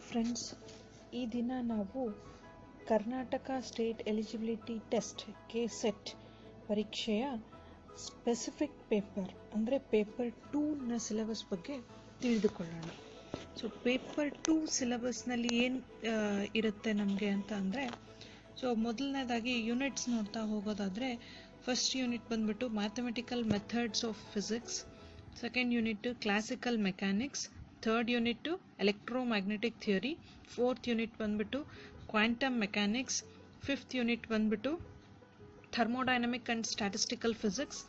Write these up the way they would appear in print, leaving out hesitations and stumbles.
Friends, ಈ ದಿನ ನಾವು Karnataka state eligibility test KCET ಪರೀಕ್ಷೆಯ ಸ್ಪೆಸಿಫಿಕ್ ಪೇಪರ್ ಅಂದರೆ ಪೇಪರ್ 2ನ ಸಿಲೆಬಸ್ ಬಗ್ಗೆ ತಿಳಿದುಕೊಳ್ಳೋಣ. ಸೊ ಪೇಪರ್ 2 ಸಿಲೆಬಸ್ನಲ್ಲಿ ಏನು ಇರುತ್ತೆ ನಮಗೆ ಅಂತ ಅಂದರೆ, ಸೊ ಮೊದಲನೇದಾಗಿ ಯೂನಿಟ್ಸ್ ನೋಡ್ತಾ ಹೋಗೋದಾದರೆ, ಫಸ್ಟ್ ಯೂನಿಟ್ ಬಂದ್ಬಿಟ್ಟು mathematical methods of physics, second unit classical mechanics, third unit electromagnetic theory, fourth unit ಬಂದ್ಬಿಟ್ಟು ಕ್ವಾಂಟಮ್ ಮೆಕ್ಯಾನಿಕ್ಸ್, ಫಿಫ್ತ್ ಯೂನಿಟ್ ಬಂದ್ಬಿಟ್ಟು thermodynamic and statistical physics,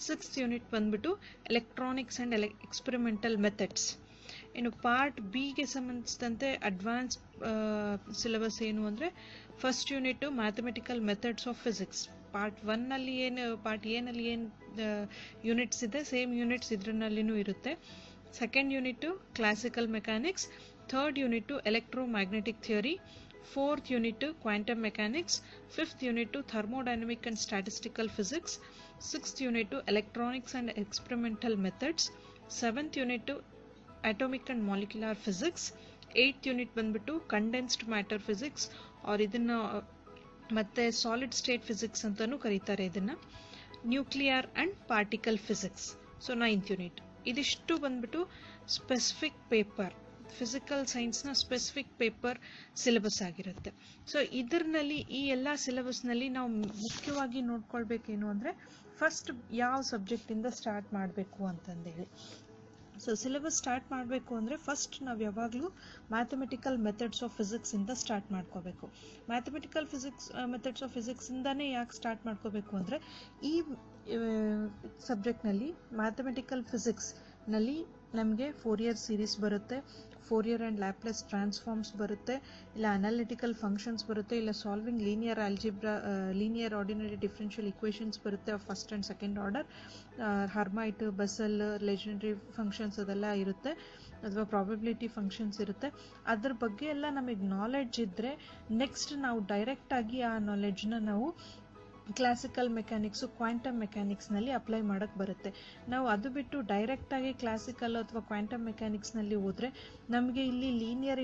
sixth unit ಬಂದ್ಬಿಟ್ಟು ಎಲೆಕ್ಟ್ರಾನಿಕ್ಸ್ ಅಂಡ್ ಎಕ್ಸ್ಪೆರಿಮೆಂಟಲ್ ಮೆಥಡ್ಸ್. ಇನ್ನು part ಬಿಗೆ ಸಂಬಂಧಿಸಿದಂತೆ advance syllabus ಏನು ಅಂದರೆ, first unit mathematical methods of physics, part ಎನಲ್ಲಿ ಏನು ಯೂನಿಟ್ಸ್ ಇದೆ ಸೇಮ್ ಯೂನಿಟ್ಸ್ ಇದರಲ್ಲಿನೂ ಇರುತ್ತೆ. Second unit classical mechanics, third unit electromagnetic theory, fourth unit quantum mechanics, fifth unit thermodynamic and statistical physics, sixth unit electronics and experimental methods, seventh unit atomic and molecular physics, eighth unit ಬಂದ್ಬಿಟ್ಟು condensed matter physics, ಇದನ್ನು ಮತ್ತೆ solid state physics ಅಂತಲೂ ಕರೀತಾರೆ ಇದನ್ನು, nuclear and particle physics. So ninth unit. ಇದಿಷ್ಟು ಬಂದ್ಬಿಟ್ಟು specific paper, physical ಸೈನ್ಸ್ನ specific paper syllabus ಆಗಿರುತ್ತೆ. ಸೊ ಇದರಲ್ಲಿ ಈ ಎಲ್ಲ ಸಿಲೆಬಸ್ನಲ್ಲಿ ನಾವು ಮುಖ್ಯವಾಗಿ ನೋಡ್ಕೊಳ್ಬೇಕೇನು ಅಂದರೆ, ಫಸ್ಟ್ ಯಾವ ಸಬ್ಜೆಕ್ಟಿಂದ ಸ್ಟಾರ್ಟ್ ಮಾಡಬೇಕು ಅಂತಂದೇಳಿ. ಸೊ ಸಿಲೆಬಸ್ ಸ್ಟಾರ್ಟ್ ಮಾಡಬೇಕು ಅಂದರೆ ಫಸ್ಟ್ ನಾವು ಯಾವಾಗಲೂ ಮ್ಯಾಥಮೆಟಿಕಲ್ ಮೆಥಡ್ಸ್ ಆಫ್ ಫಿಸಿಕ್ಸಿಂದ ಸ್ಟಾರ್ಟ್ ಮಾಡ್ಕೋಬೇಕು. ಮ್ಯಾಥಮೆಟಿಕಲ್ ಮೆಥಡ್ಸ್ ಆಫ್ ಫಿಸಿಕ್ಸಿಂದನೇ ಯಾಕೆ ಸ್ಟಾರ್ಟ್ ಮಾಡ್ಕೋಬೇಕು ಅಂದರೆ, ಈ ಸಬ್ಜೆಕ್ಟ್ನಲ್ಲಿ ಮ್ಯಾಥಮೆಟಿಕಲ್ ಫಿಸಿಕ್ಸ್ನಲ್ಲಿ ನಮಗೆ ಫೋರಿಯರ್ ಸೀರೀಸ್ ಬರುತ್ತೆ, ಫೋರಿಯರ್ ಆ್ಯಂಡ್ ಲ್ಯಾಪ್ಲೇಸ್ ಟ್ರಾನ್ಸ್ಫಾರ್ಮ್ಸ್ ಬರುತ್ತೆ, ಇಲ್ಲ ಅನಾಲಿಟಿಕಲ್ ಫಂಕ್ಷನ್ಸ್ ಬರುತ್ತೆ, ಇಲ್ಲ solving linear algebra, linear ordinary differential equations ಬರುತ್ತೆ first and second order, Hermite, Bessel, Legendre functions ಅದೆಲ್ಲ ಇರುತ್ತೆ, ಅಥವಾ ಪ್ರಾಬಬಿಲಿಟಿ ಫಂಕ್ಷನ್ಸ್ ಇರುತ್ತೆ. ಅದ್ರ ಬಗ್ಗೆ ಎಲ್ಲ ನಮಗೆ ನಾಲೆಡ್ಜ್ ಇದ್ದರೆ ನೆಕ್ಸ್ಟ್ ನಾವು ಡೈರೆಕ್ಟಾಗಿ ಆ ನಾಲೆಡ್ಜ್ನ ನಾವು ಕ್ಲಾಸಿಕಲ್ ಮೆಕ್ಯಾನಿಕ್ಸು, ಕ್ವಾಂಟಮ್ ಮೆಕ್ಯಾನಿಕ್ಸ್ನಲ್ಲಿ ಅಪ್ಲೈ ಮಾಡೋಕ್ಕೆ ಬರುತ್ತೆ. ನಾವು ಅದು ಬಿಟ್ಟು ಡೈರೆಕ್ಟಾಗಿ ಕ್ಲಾಸಿಕಲ್ ಅಥವಾ ಕ್ವಾಂಟಮ್ ಮೆಕ್ಯಾನಿಕ್ಸ್ನಲ್ಲಿ ಹೋದರೆ ನಮಗೆ ಇಲ್ಲಿ linear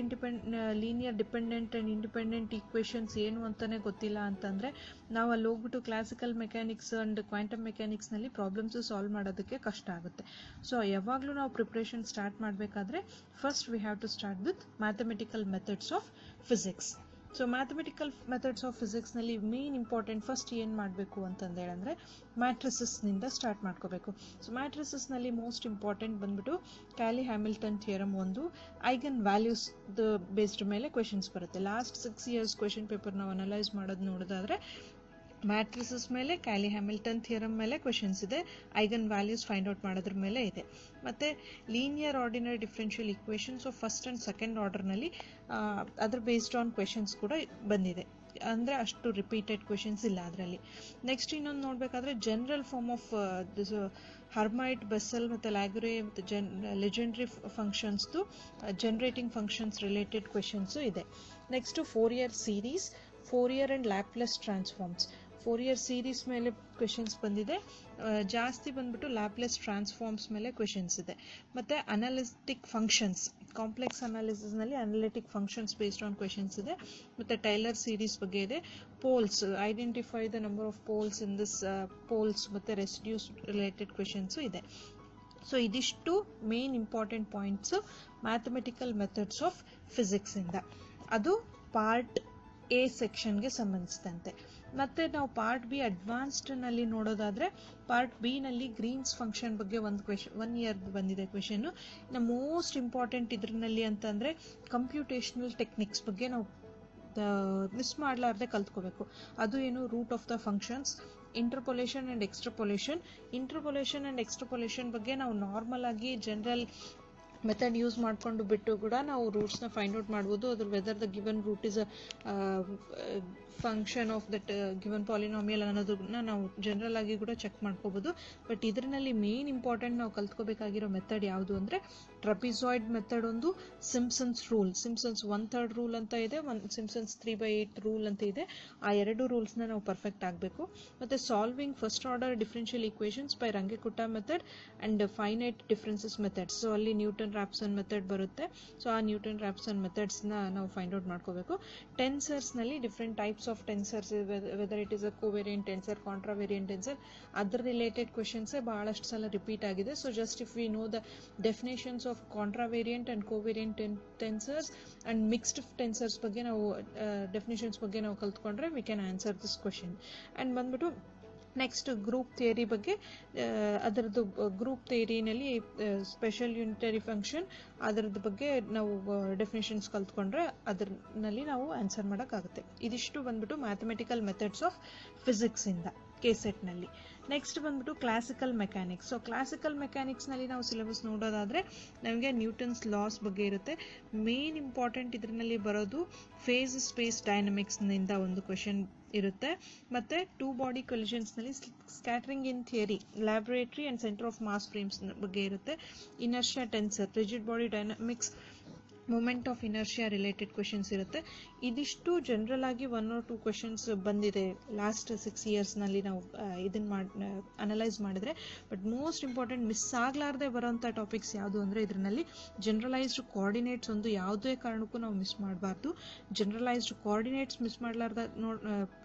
dependent and independent equations ಏನು ಅಂತಲೇ ಗೊತ್ತಿಲ್ಲ ಅಂತಂದರೆ ನಾವು ಅಲ್ಲಿ ಹೋಗ್ಬಿಟ್ಟು ಕ್ಲಾಸಿಕಲ್ ಮೆಕ್ಯಾನಿಕ್ಸ್ ಆ್ಯಂಡ್ ಕ್ವಾಂಟಮ್ ಮೆಕ್ಯಾನಿಕ್ಸ್ನಲ್ಲಿ ಪ್ರಾಬ್ಲಮ್ಸು ಸಾಲ್ವ್ ಮಾಡೋದಕ್ಕೆ ಕಷ್ಟ ಆಗುತ್ತೆ. ಸೊ ಯಾವಾಗಲೂ ನಾವು ಪ್ರಿಪ್ರೇಷನ್ ಸ್ಟಾರ್ಟ್ ಮಾಡಬೇಕಾದ್ರೆ first we have to start with mathematical methods of physics. So mathematical methods of ಫಿಸಿಕ್ಸ್ನಲ್ಲಿ ಮೇನ್ ಇಂಪಾರ್ಟೆಂಟ್ ಫಸ್ಟ್ ಏನು ಮಾಡಬೇಕು ಅಂತಂದೇಳಂದರೆ ಮ್ಯಾಟ್ರಿಸಸ್ನಿಂದ ಸ್ಟಾರ್ಟ್ ಮಾಡ್ಕೋಬೇಕು. ಸೊ ಮ್ಯಾಟ್ರಿಸಸ್ನಲ್ಲಿ ಮೋಸ್ಟ್ ಇಂಪಾರ್ಟೆಂಟ್ ಬಂದ್ಬಿಟ್ಟು ಕ್ಯಾಲಿ ಹ್ಯಾಮಿಲ್ಟನ್ ಥಿಯರಮ್, ಒಂದು ಐಗನ್ ವ್ಯಾಲ್ಯೂಸ್ ಬೇಸ್ಡ್ ಮೇಲೆ ಕ್ವೆಶನ್ಸ್ ಬರುತ್ತೆ. ಲಾಸ್ಟ್ 6 years ಕ್ವೆಶನ್ ಪೇಪರ್ ನಾವು ಅನಲೈಸ್ ಮಾಡೋದು ನೋಡೋದಾದರೆ ಮ್ಯಾಟ್ರಿಸಸ್ ಮೇಲೆ, ಕ್ಯಾಲಿ ಹ್ಯಾಮಿಲ್ಟನ್ ಥಿಯರಮ್ ಮೇಲೆ ಕ್ವೆಶನ್ಸ್ ಇದೆ, ಐಗನ್ ವ್ಯಾಲ್ಯೂಸ್ ಫೈಂಡ್ ಔಟ್ ಮಾಡೋದ್ರ ಮೇಲೆ ಇದೆ. ಮತ್ತು linear ordinary differential equations of first and second ಆರ್ಡರ್ನಲ್ಲಿ ಅದ್ರ ಬೇಸ್ಡ್ ಆನ್ ಕ್ವೆಶನ್ಸ್ ಕೂಡ ಬಂದಿದೆ, ಅಂದರೆ ಅಷ್ಟು ರಿಪೀಟೆಡ್ ಕ್ವೆಶನ್ಸ್ ಇಲ್ಲ ಅದರಲ್ಲಿ. ನೆಕ್ಸ್ಟ್ ಇನ್ನೊಂದು ನೋಡಬೇಕಾದ್ರೆ general form of Hermite, Bessel ಮತ್ತು ಲ್ಯಾಗುರೆ ಮತ್ತು ಲೆಜೆಂಡ್ರಿ ಫಂಕ್ಷನ್ಸ್ದು ಜನರೇಟಿಂಗ್ ಫಂಕ್ಷನ್ಸ್ ರಿಲೇಟೆಡ್ ಕ್ವೆಶನ್ಸು ಇದೆ. Next Fourier series, Fourier and Laplace transforms, Fourier series ಮೇಲೆ ಕ್ವೆಶನ್ಸ್ ಬಂದಿದೆ, ಜಾಸ್ತಿ ಬಂದ್ಬಿಟ್ಟು ಲ್ಯಾಪ್ಲೇಸ್ ಟ್ರಾನ್ಸ್ಫಾರ್ಮ್ಸ್ ಮೇಲೆ ಕ್ವೆಶನ್ಸ್ ಇದೆ. ಮತ್ತು ಅನಾಲಿಟಿಕ್ ಫಂಕ್ಷನ್ಸ್, ಕಾಂಪ್ಲೆಕ್ಸ್ ಅನಾಲಿಸಿಸ್ನಲ್ಲಿ analytic functions based on questions ಇದೆ. ಮತ್ತು ಟೈಲರ್ ಸೀರೀಸ್ ಬಗ್ಗೆ ಇದೆ. Poles, identify the number of poles in this poles ಮತ್ತು ರೆಸಿಡ್ಯೂಸ್ ರಿಲೇಟೆಡ್ ಕ್ವೆಶನ್ಸು ಇದೆ. ಸೊ ಇದಿಷ್ಟು main important points mathematical methods of ಫಿಸಿಕ್ಸಿಂದ. ಅದು ಪಾರ್ಟ್ ಎ ಸೆಕ್ಷನ್ಗೆ ಸಂಬಂಧಿಸಿದಂತೆ. ಮತ್ತು ನಾವು ಪಾರ್ಟ್ ಬಿ ಅಡ್ವಾನ್ಸ್ಡ್ನಲ್ಲಿ ನೋಡೋದಾದರೆ, ಪಾರ್ಟ್ ಬಿನಲ್ಲಿ ಗ್ರೀನ್ಸ್ ಫಂಕ್ಷನ್ ಬಗ್ಗೆ ಒಂದು 1 year ಬಂದಿದೆ ಕ್ವೆಶನ್ನು. ಇನ್ನು ಮೋಸ್ಟ್ ಇಂಪಾರ್ಟೆಂಟ್ ಇದರಲ್ಲಿ ಅಂತಂದರೆ ಕಂಪ್ಯೂಟೇಷನಲ್ ಟೆಕ್ನಿಕ್ಸ್ ಬಗ್ಗೆ ನಾವು ಮಿಸ್ ಮಾಡಲಾರ್ದೆ ಕಲ್ತ್ಕೋಬೇಕು. ಅದು ಏನು, root of the functions, interpolation and extrapolation. Interpolation and extrapolation ಬಗ್ಗೆ ನಾವು ನಾರ್ಮಲ್ ಆಗಿ ಜನರಲ್ ಮೆಥಡ್ ಯೂಸ್ ಮಾಡಿಕೊಂಡು ಬಿಟ್ಟು ಕೂಡ ನಾವು ರೂಟ್ಸ್ನ ಫೈಂಡ್ ಔಟ್ ಮಾಡ್ಬೋದು. ಅದ್ರ whether the given root is function of that given polynomial ಅನ್ನೋದನ್ನ ನಾವು ಜನರಲ್ ಆಗಿ ಕೂಡ ಚೆಕ್ ಮಾಡ್ಕೋಬಹುದು. ಬಟ್ ಇದರಲ್ಲಿ ಮೇನ್ ಇಂಪಾರ್ಟೆಂಟ್ ನಾವು ಕಲ್ತ್ಕೋಬೇಕಾಗಿರೋ ಮೆಥಡ್ ಯಾವುದು ಅಂದರೆ ಟ್ರಪಿಸಾಯ್ಡ್ ಮೆಥಡ್ ಒಂದು, ಸಿಂಪ್ಸನ್ಸ್ ರೂಲ್, ಸಿಂಪ್ಸನ್ಸ್ 1/3 ರೂಲ್ ಅಂತ ಇದೆ, ಸಿಂಪ್ಸನ್ಸ್ 3/8 ರೂಲ್ ಅಂತ ಇದೆ. ಆ ಎರಡು ರೂಲ್ಸ್ನ ನಾವು ಪರ್ಫೆಕ್ಟ್ ಆಗಬೇಕು. ಮತ್ತು solving first order differential equations by Runge Kutta method and finite differences methods. So ಅಲ್ಲಿ ನ್ಯೂಟನ್ ರಾಪ್ಸನ್ ಮೆಥಡ್ ಬರುತ್ತೆ. ಸೊ ಆ ನ್ಯೂಟನ್ ರಾಪ್ಸನ್ ಮೆಥಡ್ಸ್ನ ನಾವು ಫೈಂಡ್ ಔಟ್ ಮಾಡ್ಕೋಬೇಕು. ಟೆನ್ಸರ್ಸ್ನಲ್ಲಿ different types of tensors, whether it is a covariant tensor, contravariant tensor, ಅದರ related ಕ್ವೆಶನ್ಸೇ ಬಹಳಷ್ಟು ಸಲ ರಿಪೀಟ್ ಆಗಿದೆ. So just if we know the definitions of contravariant and covariant tensors and mixed tensors ಬಗ್ಗೆ ನಾವು definitions ಬಗ್ಗೆ ನಾವು ಕಲ್ತ್ಕೊಂಡ್ರೆ we can answer this question. And ಬಂದ್ಬಿಟ್ಟು ನೆಕ್ಸ್ಟ್ ಗ್ರೂಪ್ ಥಿಯರಿ ಬಗ್ಗೆ, ಅದರದ್ದು ಗ್ರೂಪ್ ಥಿಯರಿನಲ್ಲಿ ಸ್ಪೆಷಲ್ ಯೂನಿಟರಿ ಫಂಕ್ಷನ್ ಅದರದ್ದು ಬಗ್ಗೆ ನಾವು ಡೆಫಿನೇಷನ್ಸ್ ಕಲ್ತ್ಕೊಂಡ್ರೆ ಅದರಲ್ಲಿ ನಾವು ಆನ್ಸರ್ ಮಾಡೋಕ್ಕಾಗುತ್ತೆ. ಇದಿಷ್ಟು ಬಂದ್ಬಿಟ್ಟು ಮ್ಯಾಥಮೆಟಿಕಲ್ ಮೆಥಡ್ಸ್ ಆಫ್ ಫಿಸಿಕ್ಸಿಂದ ಕೆಸೆಟ್ನಲ್ಲಿ. ನೆಕ್ಸ್ಟ್ ಬಂದ್ಬಿಟ್ಟು ಕ್ಲಾಸಿಕಲ್ ಮೆಕ್ಯಾನಿಕ್ಸ್. ಸೊ ಕ್ಲಾಸಿಕಲ್ ಮೆಕ್ಯಾನಿಕ್ಸ್ನಲ್ಲಿ ನಾವು ಸಿಲೆಬಸ್ ನೋಡೋದಾದರೆ ನಮಗೆ ನ್ಯೂಟನ್ಸ್ ಲಾಸ್ ಬಗ್ಗೆ ಇರುತ್ತೆ. ಮೇನ್ ಇಂಪಾರ್ಟೆಂಟ್ ಇದರಲ್ಲಿ ಬರೋದು ಫೇಸ್ ಸ್ಪೇಸ್ ಡೈನಮಿಕ್ಸ್ನಿಂದ ಒಂದು ಕ್ವೆಶನ್ ಇರುತ್ತೆ. ಮತ್ತು ಟೂ ಬಾಡಿ ಕೊಲಿಷನ್ಸ್ನಲ್ಲಿ scattering in theory, laboratory and centre of mass frames ಬಗ್ಗೆ ಇರುತ್ತೆ. Inertia tensor, rigid body dynamics, moment of inertia related questions ಇರುತ್ತೆ. ಇದಿಷ್ಟು ಜನರಲ್ ಆಗಿ 1 or 2 ಕ್ವೆಶನ್ಸ್ ಬಂದಿದೆ ಲಾಸ್ಟ್ 6 ಇಯರ್ಸ್ನಲ್ಲಿ ನಾವು ಇದನ್ನು ಅನಲೈಸ್ ಮಾಡಿದ್ರೆ. ಬಟ್ ಮೋಸ್ಟ್ ಇಂಪಾರ್ಟೆಂಟ್ ಮಿಸ್ ಆಗಲಾರ್ದೆ ಬರೋಂಥ ಟಾಪಿಕ್ಸ್ ಯಾವುದು ಅಂದರೆ ಇದರಲ್ಲಿ ಜನರಲೈಸ್ಡ್ ಕೋಆರ್ಡಿನೇಟ್ಸ್ ಒಂದು ಯಾವುದೇ ಕಾರಣಕ್ಕೂ ನಾವು ಮಿಸ್ ಮಾಡಬಾರ್ದು. ಜನರಲೈಸ್ಡ್ ಕೋಆರ್ಡಿನೇಟ್ಸ್ ಮಿಸ್ ಮಾಡಲಾರ್ದ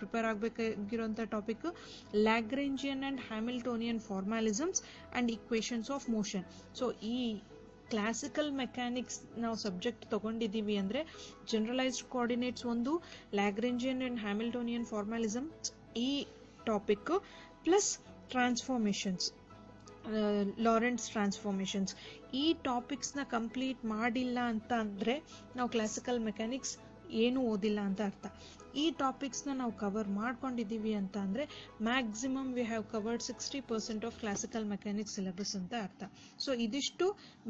ಪ್ರಿಪೇರ್ ಆಗಬೇಕಾಗಿರೋಂಥ topic Lagrangian and Hamiltonian formalisms and equations of motion. So ಈ ಕ್ಲಾಸಿಕಲ್ ಮೆಕ್ಯಾನಿಕ್ಸ್ ನಾವು ಸಬ್ಜೆಕ್ಟ್ ತಗೊಂಡಿದ್ದೀವಿ ಅಂದರೆ ಜನರಲೈಸ್ಡ್ ಕೋಆರ್ಡಿನೇಟ್ಸ್ ಒಂದು, ಲ್ಯಾಗ್ರೇಂಜಿಯನ್ ಆ್ಯಂಡ್ ಹ್ಯಾಮಿಲ್ಟೋನಿಯನ್ ಫಾರ್ಮ್ಯಾಲಿಸಮ್ ಈ ಟಾಪಿಕ್, ಪ್ಲಸ್ ಟ್ರಾನ್ಸ್ಫಾರ್ಮೇಷನ್ಸ್, ಲಾರೆಂಟ್ಸ್ ಟ್ರಾನ್ಸ್ಫಾರ್ಮೇಷನ್ಸ್, ಈ ಟಾಪಿಕ್ಸ್ನ ಕಂಪ್ಲೀಟ್ ಮಾಡಿಲ್ಲ ಅಂತ ಅಂದರೆ ನಾವು ಕ್ಲಾಸಿಕಲ್ ಮೆಕ್ಯಾನಿಕ್ಸ್ ಏನೂ ಓದಿಲ್ಲ ಅಂತ ಅರ್ಥ. ಈ ಟಾಪಿಕ್ಸ್ನ ನಾವು ಕವರ್ ಮಾಡ್ಕೊಂಡಿದ್ದೀವಿ ಅಂತ ಅಂದರೆ maximum we have covered 60% of classical mechanics syllabus ಅಂತ ಅರ್ಥ. ಸೊ ಇದಿಷ್ಟು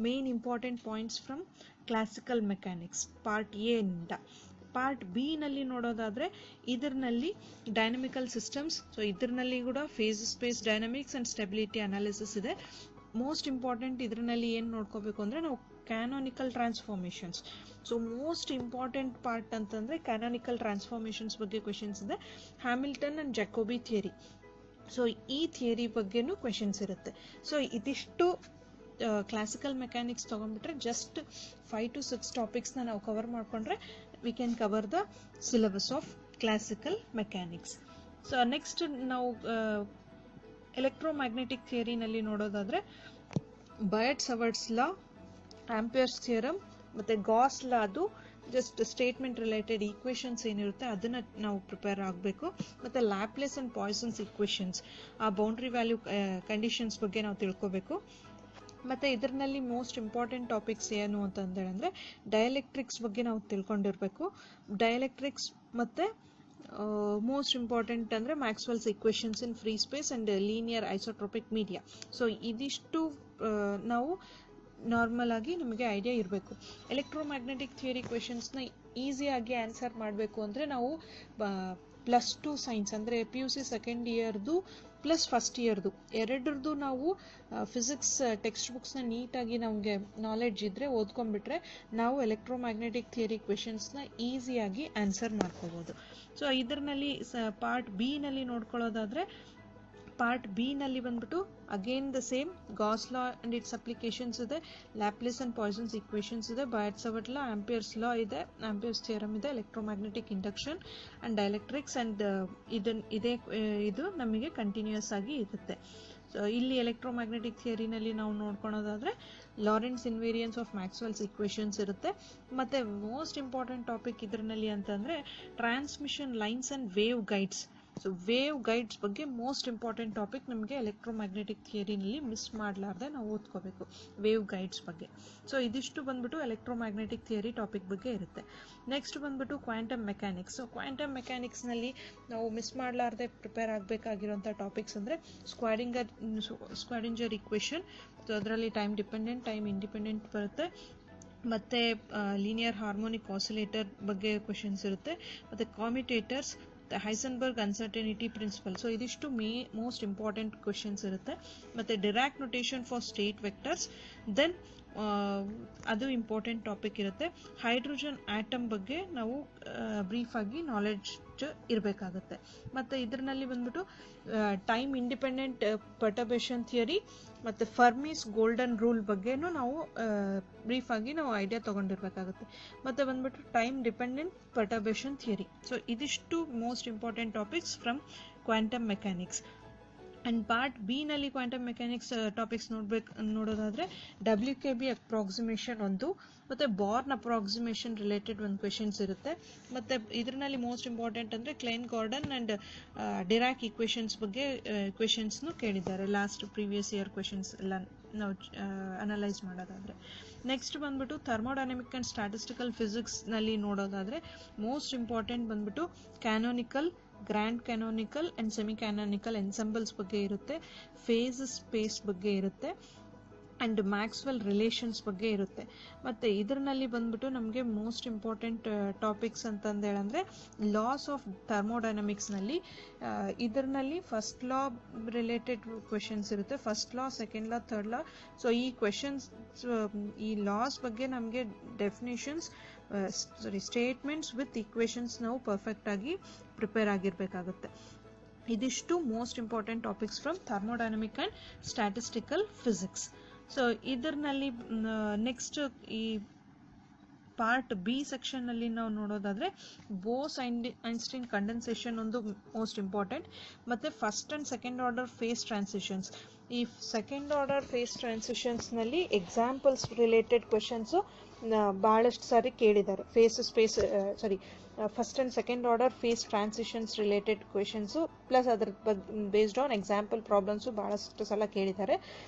main important points from classical mechanics part A ಇಂದ. ಪಾರ್ಟ್ ಬಿ ನಲ್ಲಿ ನೋಡೋದಾದರೆ ಇದರಲ್ಲಿ ಡೈನಮಿಕಲ್ ಸಿಸ್ಟಮ್ಸ್, ಸೊ ಇದರಲ್ಲಿ ಕೂಡ phase space dynamics and stability analysis ಇದೆ. ಮೋಸ್ಟ್ ಇಂಪಾರ್ಟೆಂಟ್ ಇದರಲ್ಲಿ ಏನು ನೋಡ್ಕೋಬೇಕು ಅಂದರೆ ನಾವು canonical transformations. So most important part ಅಂತಂದರೆ ಕ್ಯಾನೋನಿಕಲ್ ಟ್ರಾನ್ಸ್ಫಾರ್ಮೇಷನ್ಸ್ ಬಗ್ಗೆ ಕ್ವೆಶನ್ಸ್ ಇದೆ. Hamilton and Jacobi theory, so ಈ ಥಿಯರಿ ಬಗ್ಗೆನೂ ಕ್ವೆಶನ್ಸ್ ಇರುತ್ತೆ. ಸೊ ಇದಿಷ್ಟು ಕ್ಲಾಸಿಕಲ್ ಮೆಕ್ಯಾನಿಕ್ಸ್ ತೊಗೊಂಡ್ಬಿಟ್ರೆ ಜಸ್ಟ್ 5 to 6 ಟಾಪಿಕ್ಸ್ನ ನಾವು ಕವರ್ ಮಾಡಿಕೊಂಡ್ರೆ we can cover the syllabus of classical mechanics. So next ನಾವು ಎಲೆಕ್ಟ್ರೋಮ್ಯಾಗ್ನೆಟಿಕ್ ಥಿಯರಿನಲ್ಲಿ ನೋಡೋದಾದರೆ ಬಯಟ್-ಸವರ್ಟ್ಸ್ ಲಾ, ಆಂಪಿಯರ್ಸ್ ಥಿಯರಮ್ ಮತ್ತು ಗಾಸ್ ಲಾ, ಅದು ಜಸ್ಟ್ ಸ್ಟೇಟ್ಮೆಂಟ್ ರಿಲೇಟೆಡ್ ಈಕ್ವೇಷನ್ಸ್ ಏನಿರುತ್ತೆ ಅದನ್ನು ನಾವು ಪ್ರಿಪೇರ್ ಆಗಬೇಕು. ಮತ್ತು ಲ್ಯಾಪ್ಲೇಸ್ ಆ್ಯಂಡ್ ಪಾಯ್ಸನ್ಸ್ ಈಕ್ವೇಷನ್ಸ್, ಆ ಬೌಂಡ್ರಿ ವ್ಯಾಲ್ಯೂ ಕಂಡೀಷನ್ಸ್ ಬಗ್ಗೆ ನಾವು ತಿಳ್ಕೋಬೇಕು. ಮತ್ತು ಇದರಲ್ಲಿ ಮೋಸ್ಟ್ ಇಂಪಾರ್ಟೆಂಟ್ ಟಾಪಿಕ್ಸ್ ಏನು ಅಂತಂದರೆ ಡೈಎಲೆಕ್ಟ್ರಿಕ್ಸ್ ಬಗ್ಗೆ ನಾವು ತಿಳ್ಕೊಂಡಿರಬೇಕು. ಡೈಎಲೆಕ್ಟ್ರಿಕ್ಸ್ ಮತ್ತು ಮೋಸ್ಟ್ ಇಂಪಾರ್ಟೆಂಟ್ ಅಂದರೆ Maxwell's equations in free space and linear isotropic media. So ಇದಿಷ್ಟು ನಾವು ನಾರ್ಮಲ್ ಆಗಿ ನಮಗೆ ಐಡಿಯಾ ಇರಬೇಕು. ಎಲೆಕ್ಟ್ರೋಮ್ಯಾಗ್ನೆಟಿಕ್ ಥಿಯರಿ ಕ್ವೆಶನ್ಸ್ನ ಈಸಿಯಾಗಿ ಆನ್ಸರ್ ಮಾಡಬೇಕು ಅಂದರೆ ನಾವು +2 ಸೈನ್ಸ್ ಅಂದರೆ PUC ಸೆಕೆಂಡ್ ಇಯರ್ದು ಪ್ಲಸ್ ಫಸ್ಟ್ ಇಯರ್ದು ಎರಡರದ್ದು ನಾವು ಫಿಸಿಕ್ಸ್ ಟೆಕ್ಸ್ಟ್ ಬುಕ್ಸ್ನ ನೀಟಾಗಿ ನಮಗೆ ನಾಲೆಡ್ಜ್ ಇದ್ದರೆ ಓದ್ಕೊಂಡ್ಬಿಟ್ರೆ ನಾವು ಎಲೆಕ್ಟ್ರೋಮ್ಯಾಗ್ನೆಟಿಕ್ ಥಿಯರಿ ಕ್ವೆಶನ್ಸ್ನ ಈಸಿಯಾಗಿ ಆನ್ಸರ್ ಮಾಡ್ಕೋಬೋದು. ಸೊ ಇದರಲ್ಲಿ ಪಾರ್ಟ್ ಬಿ ನಲ್ಲಿ ನೋಡ್ಕೊಳ್ಳೋದಾದರೆ ಪಾರ್ಟ್ ಬಿ ನಲ್ಲಿ ಬಂದ್ಬಿಟ್ಟು again the same Gauss law and it's applications ಇದೆ, ಲ್ಯಾಪ್ಲೇಸ್ ಅಂಡ್ ಪಾಯ್ಸನ್ಸ್ ಈಕ್ವೇಷನ್ಸ್ ಇದೆ, ಬಯಟ್-ಸವರ್ಟ್ ಲಾ, ಆಂಪಿಯರ್ಸ್ ಲಾ ಇದೆ, ಆಂಪಿಯರ್ಸ್ ಥಿಯರಮ್ ಇದೆ, electromagnetic induction and dielectrics and ಇದು ನಮಗೆ ಕಂಟಿನ್ಯೂಸ್ ಆಗಿ ಇರುತ್ತೆ. ಸೊ ಇಲ್ಲಿ ಎಲೆಕ್ಟ್ರೋಮ್ಯಾಗ್ನೆಟಿಕ್ ಥಿಯರಿನಲ್ಲಿ ನಾವು ನೋಡ್ಕೊಳೋದಾದರೆ ಲಾರೆಂಟ್ಸ್ ಇನ್ವೇರಿಯನ್ಸ್ ಆಫ್ ಮ್ಯಾಕ್ಸ್ವೆಲ್ಸ್ ಈಕ್ವೇಷನ್ಸ್ ಇರುತ್ತೆ. ಮತ್ತು ಮೋಸ್ಟ್ ಇಂಪಾರ್ಟೆಂಟ್ ಟಾಪಿಕ್ ಇದರಲ್ಲಿ ಅಂತಂದರೆ transmission lines and wave guides. So wave guides ಬಗ್ಗೆ ಮೋಸ್ಟ್ ಇಂಪಾರ್ಟೆಂಟ್ ಟಾಪಿಕ್ ನಮಗೆ ಎಲೆಕ್ಟ್ರೋಮ್ಯಾಗ್ನೆಟಿಕ್ ಥಿಯರಿನಲ್ಲಿ ಮಿಸ್ ಮಾಡಲಾರ್ದೆ ನಾವು ಓದ್ಕೋಬೇಕು ವೇವ್ ಗೈಡ್ಸ್ ಬಗ್ಗೆ. ಸೊ ಇದಿಷ್ಟು ಬಂದ್ಬಿಟ್ಟು ಎಲೆಕ್ಟ್ರೋಮ್ಯಾಗ್ನೆಟಿಕ್ ಥಿಯರಿ ಟಾಪಿಕ್ ಬಗ್ಗೆ ಇರುತ್ತೆ. ನೆಕ್ಸ್ಟ್ ಬಂದ್ಬಿಟ್ಟು ಕ್ವಾಂಟಮ್ ಮೆಕ್ಯಾನಿಕ್ಸ್. ಸೊ ಕ್ವಾಂಟಮ್ ಮೆಕ್ಯಾನಿಕ್ಸ್ನಲ್ಲಿ ನಾವು ಮಿಸ್ ಮಾಡಲಾರ್ದೆ ಪ್ರಿಪೇರ್ ಆಗಬೇಕಾಗಿರೋಂಥ ಟಾಪಿಕ್ಸ್ ಅಂದರೆ ಸ್ಕ್ವಾಡಿಂಜರ್ ಈಕ್ವೇಷನ್, ಸೊ ಅದರಲ್ಲಿ ಟೈಮ್ ಡಿಪೆಂಡೆಂಟ್, ಟೈಮ್ ಇಂಡಿಪೆಂಡೆಂಟ್ ಬರುತ್ತೆ. ಮತ್ತು ಲೀನಿಯರ್ ಹಾರ್ಮೋನಿಕ್ ಆಸಿಲೇಟರ್ ಬಗ್ಗೆ ಕ್ವೆಶನ್ಸ್ ಇರುತ್ತೆ. ಮತ್ತು commutators, Heisenberg uncertainty principle. So ಇದಿಷ್ಟು ಮೋಸ್ಟ್ ಇಂಪಾರ್ಟೆಂಟ್ ಕ್ವೆಶನ್ಸ್ ಇರುತ್ತೆ. ಮತ್ತು Dirac notation for state vectors, then ಅದು ಇಂಪಾರ್ಟೆಂಟ್ ಟಾಪಿಕ್ ಇರುತ್ತೆ. ಹೈಡ್ರೋಜನ್ ಆಟಮ್ ಬಗ್ಗೆ ನಾವು ಬ್ರೀಫ್ ಆಗಿ ನಾಲೆಡ್ಜ್ ಇರಬೇಕಾಗುತ್ತೆ. ಮತ್ತು ಇದರಲ್ಲಿ ಬಂದ್ಬಿಟ್ಟು ಟೈಮ್ ಇಂಡಿಪೆಂಡೆಂಟ್ ಪರ್ಟರ್ಬೇಷನ್ ಥಿಯರಿ ಮತ್ತು ಫರ್ಮೀಸ್ ಗೋಲ್ಡನ್ ರೂಲ್ ಬಗ್ಗೆನೂ ನಾವು ಬ್ರೀಫ್ ಆಗಿ ನಾವು ಐಡಿಯಾ ತೊಗೊಂಡಿರ್ಬೇಕಾಗುತ್ತೆ. ಮತ್ತು ಬಂದ್ಬಿಟ್ಟು ಟೈಮ್ ಡಿಪೆಂಡೆಂಟ್ ಪರ್ಟರ್ಬೇಷನ್ ಥಿಯರಿ. ಸೊ ಇದಿಷ್ಟು most important topics from quantum mechanics. And part B ನಲ್ಲಿ ಕ್ವಾಂಟಮ್ ಮೆಕ್ಯಾನಿಕ್ಸ್ ಟಾಪಿಕ್ಸ್ ನೋಡೋದಾದರೆ WKB ಅಪ್ರಾಕ್ಸಿಮೇಷನ್ ಒಂದು, ಮತ್ತು ಬಾರ್ನ್ ಅಪ್ರಾಕ್ಸಿಮೇಷನ್ ರಿಲೇಟೆಡ್ ಒಂದು ಕ್ವೆಶನ್ಸ್ ಇರುತ್ತೆ. ಮತ್ತು ಇದರಲ್ಲಿ ಮೋಸ್ಟ್ ಇಂಪಾರ್ಟೆಂಟ್ ಅಂದರೆ ಕ್ಲೈನ್ ಗಾರ್ಡನ್ ಆ್ಯಂಡ್ ಡಿರಾಕ್ ಈಕ್ವೇಷನ್ಸ್ ಬಗ್ಗೆ ಕ್ವೆಶನ್ಸ್ನು ಕೇಳಿದ್ದಾರೆ ಲಾಸ್ಟ್ ಪ್ರೀವಿಯಸ್ ಇಯರ್ ಕ್ವೆಶನ್ಸ್ ಎಲ್ಲ ನಾವು ಅನಲೈಸ್ ಮಾಡೋದಾದರೆ. ನೆಕ್ಸ್ಟ್ ಬಂದ್ಬಿಟ್ಟು ಥರ್ಮೋಡೈನಮಿಕ್ ಆ್ಯಂಡ್ ಸ್ಟ್ಯಾಟಿಸ್ಟಿಕಲ್ ಫಿಸಿಕ್ಸ್ನಲ್ಲಿ ನೋಡೋದಾದರೆ ಮೋಸ್ಟ್ ಇಂಪಾರ್ಟೆಂಟ್ ಬಂದ್ಬಿಟ್ಟು canonical, grand canonical and semi canonical ಎನ್ಸೆಂಬಲ್ಸ್ ಬಗ್ಗೆ ಇರುತ್ತೆ, ಫೇಸ್ ಸ್ಪೇಸ್ ಬಗ್ಗೆ ಇರುತ್ತೆ, ಆ್ಯಂಡ್ ಮ್ಯಾಕ್ಸ್ವೆಲ್ ರಿಲೇಷನ್ಸ್ ಬಗ್ಗೆ ಇರುತ್ತೆ. ಮತ್ತು ಇದರಲ್ಲಿ ಬಂದ್ಬಿಟ್ಟು ನಮಗೆ ಮೋಸ್ಟ್ ಇಂಪಾರ್ಟೆಂಟ್ ಟಾಪಿಕ್ಸ್ ಅಂತಂದು ಹೇಳಂದರೆ ಲಾಸ್ ಆಫ್ ಥರ್ಮೋಡೈನಮಿಕ್ಸ್ನಲ್ಲಿ ಇದರಲ್ಲಿ ಫಸ್ಟ್ ಲಾ ರಿಲೇಟೆಡ್ ಕ್ವೆಶನ್ಸ್ ಇರುತ್ತೆ. ಫಸ್ಟ್ ಲಾ, ಸೆಕೆಂಡ್ ಲಾ, ಥರ್ಡ್ ಲಾ. ಸೊ ಈ ಕ್ವೆಶನ್ಸ್, ಈ ಲಾಸ್ ಬಗ್ಗೆ ನಮಗೆ ಡೆಫಿನೇಷನ್ಸ್ ಸ್ಟೇಟ್ಮೆಂಟ್ಸ್ ವಿತ್ ಈಕ್ವೇಷನ್ಸ್ ನಾವು ಪರ್ಫೆಕ್ಟಾಗಿ ಪ್ರಿಪೇರ್ ಆಗಿರಬೇಕಾಗುತ್ತೆ. ಇದಿಷ್ಟು most important topics from thermodynamic and statistical physics. So ಇದರಲ್ಲಿ ನೆಕ್ಸ್ಟ್ ಈ ಪಾರ್ಟ್ ಬಿ ಸೆಕ್ಷನ್ನಲ್ಲಿ ನಾವು ನೋಡೋದಾದರೆ ಬೋಸ್ ಐನ್ಸ್ಟೈನ್ ಕಂಡೆನ್ಸೇಷನ್ ಒಂದು ಮೋಸ್ಟ್ ಇಂಪಾರ್ಟೆಂಟ್, ಮತ್ತು first and second order phase transitions. ಈ ಸೆಕೆಂಡ್ ಆರ್ಡರ್ ಫೇಸ್ ಟ್ರಾನ್ಸಿಷನ್ಸ್ನಲ್ಲಿ ಎಕ್ಸಾಂಪಲ್ಸ್ ರಿಲೇಟೆಡ್ ಕ್ವೆಶನ್ಸು ಭಾಳಷ್ಟು ಸಾರಿ ಕೇಳಿದ್ದಾರೆ. First and second order phase transitions related questions plus ಅದ್ರ ಬೇಸ್ಡ್ ಆನ್ ಎಕ್ಸಾಂಪಲ್ ಪ್ರಾಬ್ಲಮ್ಸು ಭಾಳಷ್ಟು ಸಲ ಕೇಳಿದ್ದಾರೆ.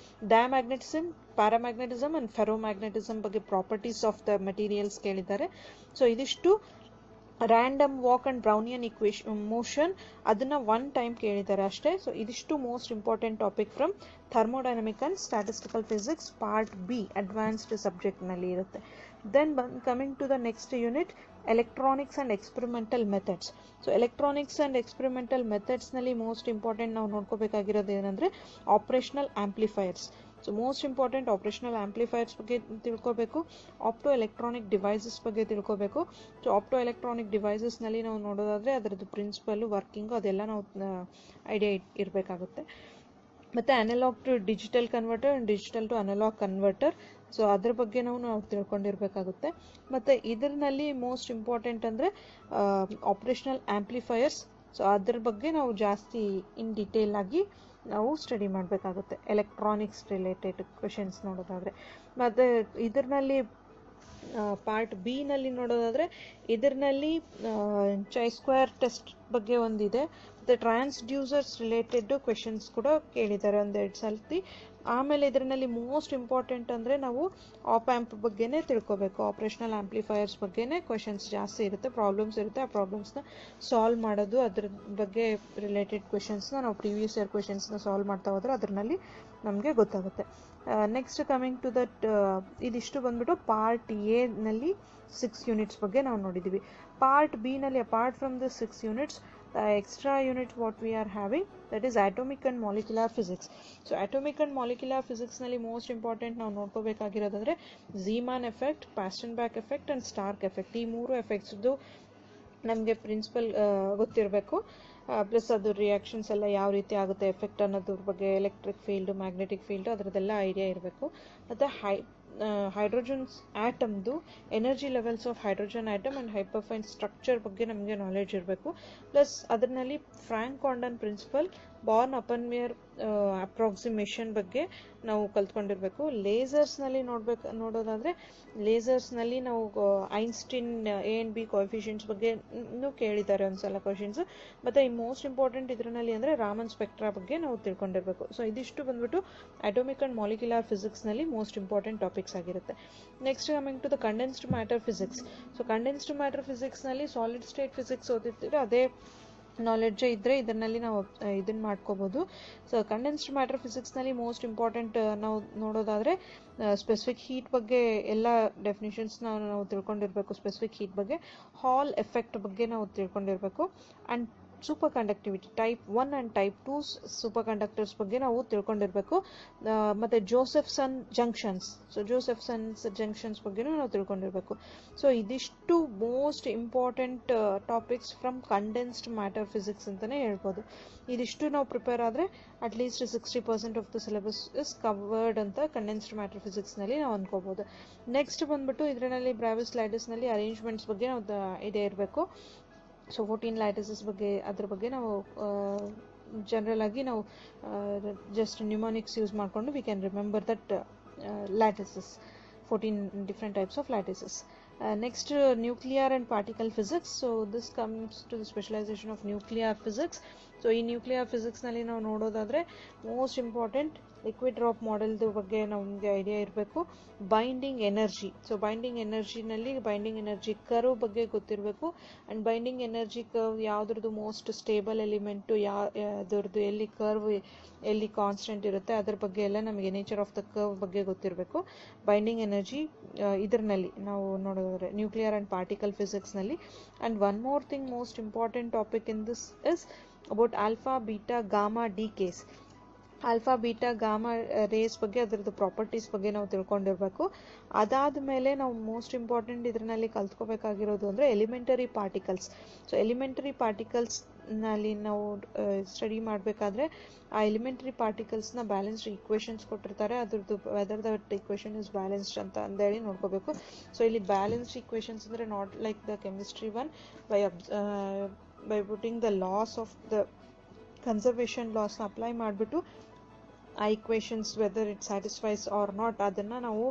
ಡಯಾಮ್ಯಾಗ್ನೆಟಿಸಮ್, ಪ್ಯಾರಾಮ್ಯಾಗ್ನೆಟಿಸಮ್ ಆ್ಯಂಡ್ ಫೆರೋಮ್ಯಾಗ್ನೆಟಿಸಮ್ ಬಗ್ಗೆ ಪ್ರಾಪರ್ಟೀಸ್ ಆಫ್ ದ ಮೆಟೀರಿಯಲ್ಸ್ ಕೇಳಿದ್ದಾರೆ. ಸೊ ಇದಿಷ್ಟು random walk and Brownian motion ಅದನ್ನು ಒನ್ ಟೈಮ್ ಕೇಳಿದ್ದಾರೆ ಅಷ್ಟೇ. ಸೊ ಇದಿಷ್ಟು most important topic from thermodynamic and statistical physics part B advanced ಸಬ್ಜೆಕ್ಟ್ನಲ್ಲಿ ಇರುತ್ತೆ. Then coming to the next unit, electronics and experimental methods. So electronics and experimental ಮೆಥಡ್ಸ್ನಲ್ಲಿ most important ನಾವು ನೋಡ್ಕೋಬೇಕಾಗಿರೋದು ಏನಂದರೆ operational amplifiers. So most important operational amplifiers ಬಗ್ಗೆ ತಿಳ್ಕೋಬೇಕು, opto electronic devices ಬಗ್ಗೆ ತಿಳ್ಕೋಬೇಕು. ಸೊ ಆಪ್ಟೋ ಎಲೆಕ್ಟ್ರಾನಿಕ್ ಡಿವೈಸಸ್ನಲ್ಲಿ ನಾವು ನೋಡೋದಾದರೆ ಅದರದ್ದು ಪ್ರಿನ್ಸಿಪಲ್ಲು, ವರ್ಕಿಂಗು ಅದೆಲ್ಲ ನಾವು ಐಡಿಯಾ ಇರಬೇಕಾಗುತ್ತೆ. ಮತ್ತು analog to digital converter and digital to analog converter. So ಅದ್ರ ಬಗ್ಗೆ ನಾವು ತಿಳ್ಕೊಂಡಿರಬೇಕಾಗುತ್ತೆ. ಮತ್ತು ಇದರಲ್ಲಿ ಮೋಸ್ಟ್ ಇಂಪಾರ್ಟೆಂಟ್ ಅಂದರೆ ಆಪ್ರೇಷನಲ್ ಆಂಪ್ಲಿಫೈಯರ್ಸ್. ಸೊ ಅದ್ರ ಬಗ್ಗೆ ನಾವು ಜಾಸ್ತಿ ಇನ್ ಡೀಟೇಲ್ ಆಗಿ ನಾವು ಸ್ಟಡಿ ಮಾಡಬೇಕಾಗುತ್ತೆ ಎಲೆಕ್ಟ್ರಾನಿಕ್ಸ್ ರಿಲೇಟೆಡ್ ಕ್ವೆಶನ್ಸ್ ನೋಡೋದಾದರೆ. ಮತ್ತು ಇದರಲ್ಲಿ ಪಾರ್ಟ್ ಬಿ ನಲ್ಲಿ ನೋಡೋದಾದರೆ ಇದರಲ್ಲಿ ಚೈ ಸ್ಕ್ವೇರ್ ಟೆಸ್ಟ್ ಬಗ್ಗೆ ಒಂದಿದೆ, ಮತ್ತು ಟ್ರಾನ್ಸ್ಡ್ಯೂಸರ್ಸ್ ರಿಲೇಟೆಡ್ ಕ್ವೆಶನ್ಸ್ ಕೂಡ ಕೇಳಿದ್ದಾರೆ ಒಂದೆರಡು ಸರ್ತಿ. ಆಮೇಲೆ ಇದರಲ್ಲಿ ಮೋಸ್ಟ್ ಇಂಪಾರ್ಟೆಂಟ್ ಅಂದರೆ ನಾವು ಆಪ್ ಆ್ಯಂಪ್ ಬಗ್ಗೆನೇ ತಿಳ್ಕೊಬೇಕು, ಆಪ್ರೇಷನಲ್ ಆಂಪ್ಲಿಫೈಯರ್ಸ್ ಬಗ್ಗೆನೇ ಕ್ವೆಶನ್ಸ್ ಜಾಸ್ತಿ ಇರುತ್ತೆ, ಪ್ರಾಬ್ಲಮ್ಸ್ ಇರುತ್ತೆ. ಆ ಪ್ರಾಬ್ಲಮ್ಸ್ನ ಸಾಲ್ವ್ ಮಾಡೋದು, ಅದ್ರ ಬಗ್ಗೆ ರಿಲೇಟೆಡ್ ಕ್ವೆಶನ್ಸ್ನ ನಾವು ಪ್ರೀವಿಯಸ್ ಇಯರ್ ಕ್ವೆಶನ್ಸ್ನ ಸಾಲ್ವ್ ಮಾಡ್ತಾ ಹೋದರೆ ಅದರಲ್ಲಿ ನಮಗೆ ಗೊತ್ತಾಗುತ್ತೆ. ನೆಕ್ಸ್ಟ್ ಕಮಿಂಗ್ ಟು ದಟ್, ಇದಿಷ್ಟು ಬಂದ್ಬಿಟ್ಟು ಪಾರ್ಟ್ ಎ ನಲ್ಲಿ 6 ಯೂನಿಟ್ಸ್ ಬಗ್ಗೆ ನಾವು ನೋಡಿದ್ದೀವಿ. ಪಾರ್ಟ್ ಬಿ ನಲ್ಲಿ apart from the 6 units, the extra unit what we are having, that is atomic and molecular physics. So atomic and molecular physics ನಲ್ಲಿ most important ನಾವು ನೋಡ್ಕೋಬೇಕಾಗಿರೋದಂದ್ರೆ Zeeman effect, Paschen Back effect and Stark effect. ಈ ಮೂರು ಎಫೆಕ್ಟ್ಸ್ದು ನಮಗೆ principal ಗೊತ್ತಿರಬೇಕು. Plus ಅದು reactions ಎಲ್ಲ ಯಾವ ರೀತಿ ಆಗುತ್ತೆ ಎಫೆಕ್ಟ್ ಅನ್ನೋದ್ರ ಬಗ್ಗೆ, ಎಲೆಕ್ಟ್ರಿಕ್ ಫೀಲ್ಡು, ಮ್ಯಾಗ್ನೆಟಿಕ್ ಫೀಲ್ಡು, ಅದರದ್ದೆಲ್ಲ ಐಡಿಯಾ ಇರಬೇಕು. ಮತ್ತು ಹೈಡ್ರೋಜನ್ಸ್ ಆಟಮ್ದು energy levels of hydrogen atom and hyperfine structure ಬಗ್ಗೆ ನಮಗೆ ನಾಲೆಡ್ಜ್ ಇರಬೇಕು. ಪ್ಲಸ್ ಅದರಲ್ಲಿ Franck Condon principle, Born Oppenheimer approximation ಬಗ್ಗೆ ನಾವು ಕಲ್ತ್ಕೊಂಡಿರಬೇಕು. ಲೇಸರ್ಸ್ನಲ್ಲಿ ನೋಡೋದಾದರೆ ಲೇಸರ್ಸ್ನಲ್ಲಿ ನಾವು Einstein A and B coefficients ಬಗ್ಗೆ ಕೇಳಿದ್ದಾರೆ ಒಂದ್ಸಲ ಕ್ವಶನ್ಸ್. ಮತ್ತು ಈ ಮೋಸ್ಟ್ ಇಂಪಾರ್ಟೆಂಟ್ ಇದರಲ್ಲಿ ಅಂದರೆ ರಾಮನ್ ಸ್ಪೆಕ್ಟ್ರಾ ಬಗ್ಗೆ ನಾವು ತಿಳ್ಕೊಂಡಿರಬೇಕು. ಸೊ ಇದಿಷ್ಟು ಬಂದ್ಬಿಟ್ಟು ಅಟೋಮಿಕ್ ಆ್ಯಂಡ್ ಮಾಲಿಕ್ಯುಲರ್ ಫಿಸಿಕ್ಸ್ನಲ್ಲಿ ಮೋಸ್ಟ್ ಇಂಪಾರ್ಟೆಂಟ್ ಟಾಪಿಕ್ಸ್ ಆಗಿರುತ್ತೆ. Next coming to the condensed matter physics. So condensed matter ಫಿಸಿಕ್ಸ್ನಲ್ಲಿ ಸಾಲಿಡ್ ಸ್ಟೇಟ್ ಫಿಸಿಕ್ಸ್ ಓದಿರ್ತೀವಿ, ಅದೇ ನಾಲೆಡ್ಜ್ ಇದ್ದರೆ ಇದರಲ್ಲಿ ನಾವು ಇದನ್ನು ಮಾಡ್ಕೋಬೋದು. ಸೊ ಕಂಡೆನ್ಸ್ಡ್ ಮ್ಯಾಟರ್ ಫಿಸಿಕ್ಸ್ನಲ್ಲಿ ಮೋಸ್ಟ್ ಇಂಪಾರ್ಟೆಂಟ್ ನಾವು ನೋಡೋದಾದರೆ ಸ್ಪೆಸಿಫಿಕ್ ಹೀಟ್ ಬಗ್ಗೆ ಎಲ್ಲ ಡೆಫಿನಿಷನ್ಸ್ನ ನಾವು ತಿಳ್ಕೊಂಡಿರಬೇಕು. ಸ್ಪೆಸಿಫಿಕ್ ಹೀಟ್ ಬಗ್ಗೆ, ಹಾಲ್ ಎಫೆಕ್ಟ್ ಬಗ್ಗೆ ನಾವು ತಿಳ್ಕೊಂಡಿರಬೇಕು. And super conductivity type 1 and type 2 super conductors ಬಗ್ಗೆ ನಾವು ತಿಳ್ಕೊಂಡಿರಬೇಕು. ಮತ್ತು ಜೋಸೆಫ್ಸನ್ ಜಂಕ್ಷನ್ಸ್, ಸೊ ಜೋಸೆಫ್ಸನ್ಸ್ ಜಂಕ್ಷನ್ಸ್ ಬಗ್ಗೆನೂ ನಾವು ತಿಳ್ಕೊಂಡಿರಬೇಕು. ಸೊ ಇದಿಷ್ಟು most important topics from condensed matter physics ಅಂತಲೇ ಹೇಳ್ಬೋದು. ಇದಿಷ್ಟು ನಾವು ಪ್ರಿಪೇರ್ ಆದರೆ at least 60% of the syllabus is covered ಅಂತ ಕಂಡೆನ್ಸ್ಡ್ ಮ್ಯಾಟರ್ ಫಿಸಿಕ್ಸ್ನಲ್ಲಿ ನಾವು ಅಂದ್ಕೋಬೋದು. ನೆಕ್ಸ್ಟ್ ಬಂದ್ಬಿಟ್ಟು ಇದರಲ್ಲಿ ಬ್ರಾವಿಸ್ ಲ್ಯಾಟಿಸ್ನಲ್ಲಿ ಅರೇಂಜ್ಮೆಂಟ್ಸ್ ಬಗ್ಗೆ ನಾವು ಇದೇ ಇರಬೇಕು. ಸೊ 14 ಲ್ಯಾಟಿಸಸ್ ಬಗ್ಗೆ ಅದ್ರ ಬಗ್ಗೆ ನಾವು ಜನರಲ್ ಆಗಿ ನಾವು ಜಸ್ಟ್ ನ್ಯೂಮಾನಿಕ್ಸ್ ಯೂಸ್ ಮಾಡಿಕೊಂಡು we can remember that lattices, 14 different types of lattices. Next, nuclear and particle physics. So this comes to the specialization of nuclear physics. So in nuclear physics ನಲ್ಲಿ ನಾವು ನೋಡೋದಾದ್ರೆ ಮೋಸ್ಟ್ ಇಂಪಾರ್ಟೆಂಟ್ ಲಿಕ್ವಿಡ್ ಡ್ರಾಪ್ ಮಾಡೆಲ್ದು ಬಗ್ಗೆ ನಮಗೆ idea ಇರಬೇಕು. Binding energy, so binding ಎನರ್ಜಿನಲ್ಲಿ binding energy curve ಬಗ್ಗೆ ಗೊತ್ತಿರಬೇಕು. ಆ್ಯಂಡ್ ಬೈಂಡಿಂಗ್ ಎನರ್ಜಿ ಕರ್ವ್ ಯಾವುದ್ರದ್ದು ಮೋಸ್ಟ್ ಸ್ಟೇಬಲ್ ಎಲಿಮೆಂಟು, ಅದರದ್ದು ಎಲ್ಲಿ ಕರ್ವ್ ಎಲ್ಲಿ ಕಾನ್ಸ್ಟೆಂಟ್ ಇರುತ್ತೆ ಅದ್ರ ಬಗ್ಗೆ ಎಲ್ಲ ನಮಗೆ ನೇಚರ್ ಆಫ್ ದ ಕರ್ವ್ ಬಗ್ಗೆ ಗೊತ್ತಿರಬೇಕು. ಬೈಂಡಿಂಗ್ ಎನರ್ಜಿ ಇದರಲ್ಲಿ ನಾವು ನೋಡೋದಾದ್ರೆ ನ್ಯೂಕ್ಲಿಯರ್ ಆ್ಯಂಡ್ ಪಾರ್ಟಿಕಲ್ ಫಿಸಿಕ್ಸ್ನಲ್ಲಿ. And one more thing most important topic in this is about alpha beta gamma decays. Alpha beta gamma rays ಬಗ್ಗೆ ಅದರದ್ದು ಪ್ರಾಪರ್ಟೀಸ್ ಬಗ್ಗೆ ನಾವು ತಿಳ್ಕೊಂಡಿರಬೇಕು. ಅದಾದ ಮೇಲೆ ನಾವು ಮೋಸ್ಟ್ ಇಂಪಾರ್ಟೆಂಟ್ ಇದರಲ್ಲಿ ಕಲ್ತ್ಕೋಬೇಕಾಗಿರೋದು ಅಂದರೆ ಎಲಿಮೆಂಟರಿ ಪಾರ್ಟಿಕಲ್ಸ್. ಸೊ ಎಲಿಮೆಂಟರಿ ಪಾರ್ಟಿಕಲ್ಸ್ನಲ್ಲಿ ನಾವು ಸ್ಟಡಿ ಮಾಡಬೇಕಾದ್ರೆ ಆ ಎಲಿಮೆಂಟರಿ ಪಾರ್ಟಿಕಲ್ಸ್ನ ಬ್ಯಾಲೆನ್ಸ್ಡ್ ಈಕ್ವೇಷನ್ಸ್ ಕೊಟ್ಟಿರ್ತಾರೆ, ಅದ್ರದ್ದು whether that equation is balanced ಅಂತ ಅಂದೇಳಿ ನೋಡ್ಕೋಬೇಕು. ಸೊ ಇಲ್ಲಿ ಬ್ಯಾಲೆನ್ಸ್ಡ್ ಈಕ್ವೇಷನ್ಸ್ ಅಂದರೆ not like the chemistry one, by putting the laws of the conservation ಲಾಸ್ನ ಅಪ್ಲೈ ಮಾಡಿಬಿಟ್ಟು ಆ equations whether it satisfies or not ಅದನ್ನು ನಾವು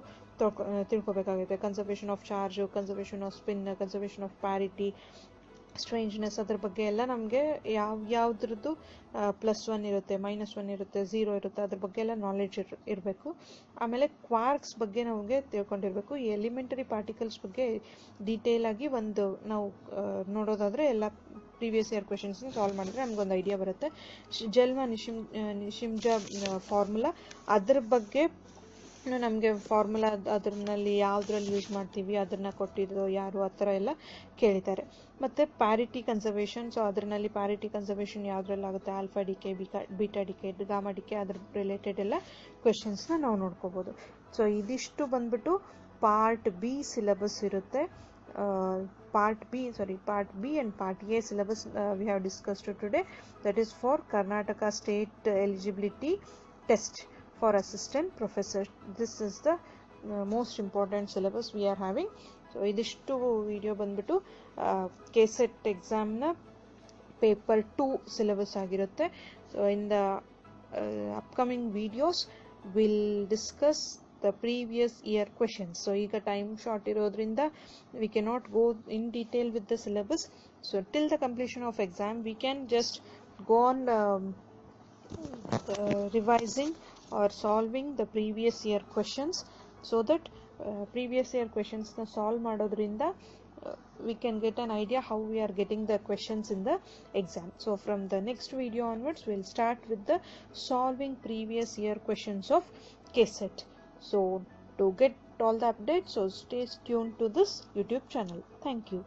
ತಿಳ್ಕೊಬೇಕಾಗುತ್ತೆ. Conservation of charge, conservation of spin, conservation of parity, strangeness, ಅದ್ರ ಬಗ್ಗೆ ಎಲ್ಲ ನಮಗೆ ಯಾವುದ್ರದ್ದು +1 ಇರುತ್ತೆ, -1 ಇರುತ್ತೆ, 0 ಇರುತ್ತೆ, ಅದ್ರ ಬಗ್ಗೆ ಎಲ್ಲ ನಾಲೆಡ್ಜ್ ಇರಬೇಕು. ಆಮೇಲೆ ಕ್ವಾರ್ಕ್ಸ್ ಬಗ್ಗೆ ನಮಗೆ ತಿಳ್ಕೊಂಡಿರಬೇಕು. ಈ ಎಲಿಮೆಂಟರಿ ಪಾರ್ಟಿಕಲ್ಸ್ ಬಗ್ಗೆ ಡೀಟೇಲ್ ಆಗಿ ಒಂದು ನಾವು ನೋಡೋದಾದರೆ ಎಲ್ಲ ಪ್ರೀವಿಯಸ್ ಇಯರ್ ಕ್ವೆಶನ್ಸ್ನ ಸಾಲ್ವ್ ಮಾಡಿದ್ರೆ ನಮಗೊಂದು ಐಡಿಯಾ ಬರುತ್ತೆ. ಜೆಲ್ಮಾ ನಿಶಿಮ್ಜಾ ಫಾರ್ಮುಲಾ, ಅದ್ರ ಬಗ್ಗೆ ನಮಗೆ ಫಾರ್ಮುಲಾ ಅದರಲ್ಲಿ ಯಾವುದ್ರಲ್ಲಿ ಯೂಸ್ ಮಾಡ್ತೀವಿ, ಅದನ್ನು ಕೊಟ್ಟಿದ್ದು ಯಾರು, ಆ ಥರ ಎಲ್ಲ ಕೇಳಿದ್ದಾರೆ. ಮತ್ತು ಪ್ಯಾರಿಟಿ ಕನ್ಸರ್ವೇಷನ್, ಸೊ ಅದರಲ್ಲಿ ಪ್ಯಾರಿಟಿ ಕನ್ಸರ್ವೇಷನ್ ಯಾವುದ್ರಲ್ಲಾಗುತ್ತೆ, alpha decay, beta decay, gamma decay, ಅದ್ರ ರಿಲೇಟೆಡ್ ಎಲ್ಲ ಕ್ವೆಶನ್ಸ್ನ ನಾವು ನೋಡ್ಕೋಬೋದು. ಸೊ ಇದಿಷ್ಟು ಬಂದ್ಬಿಟ್ಟು ಪಾರ್ಟ್ ಬಿ ಸಿಲೆಬಸ್ ಇರುತ್ತೆ. Part B and Part A syllabus we have discussed today. That is for Karnataka State Eligibility Test for Assistant Professor. This is the most important syllabus we are having. So idishtu video ಬಂದ್ಬಿಟ್ಟು KCET exam ನ paper 2 syllabus ಆಗಿರುತ್ತೆ. So in the upcoming videos we'll discuss the previous year questions. So ಈಗ time short ಇರೋದ್ರಿಂದ we cannot go in detail with the syllabus. So till the completion of exam we can just go on revising or solving the previous year questions, so that previous year questions na solve ಮಾಡೋದ್ರಿಂದ we can get an idea how we are getting the questions in the exam. So from the next video onwards we'll start with the solving previous year questions of KCET. So to get all the updates, so stay tuned to this YouTube channel. Thank you.